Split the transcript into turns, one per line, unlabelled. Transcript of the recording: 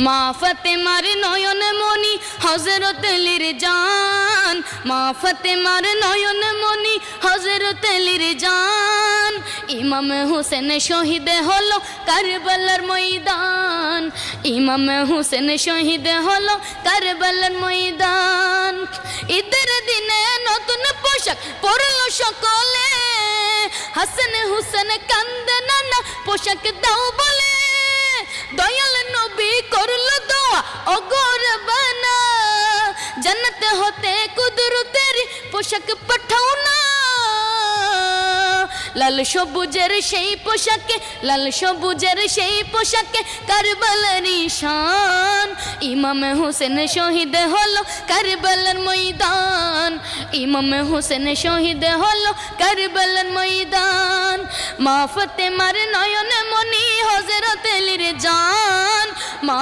মা ফাতেমার নয়ন মনি হযরত আলীর জান, মা ফাতেমার নয়ন মনি হযরত আলীর জান। ইমাম হোসেন শহীদ হলো কারবালার ময়দান, ইমাম হোসেন শহীদ হলো কারবালার ময়দান। ঈদের দিনে নতুন পোশাক পরলো সকলে, হাসান হুসেন কান্দে নানা পোশাক দাও বলে। দয়াল নবী করলো দোয়া ওগর বানা, জান্নাত হতে কুদরতের পোশাক পাঠাও না। লাল সবুজের সেই পোশাকে, লাল সবুজের সেই পোশাকে কারবালার শান। ইমাম হোসেন শহীদ হলো কারবালার ময়দান, ইমাম হোসেন শহীদ হলো কারবালার ময়দান। মা ফাতেমার নয়ন মনি হযরত আলীর জান, মা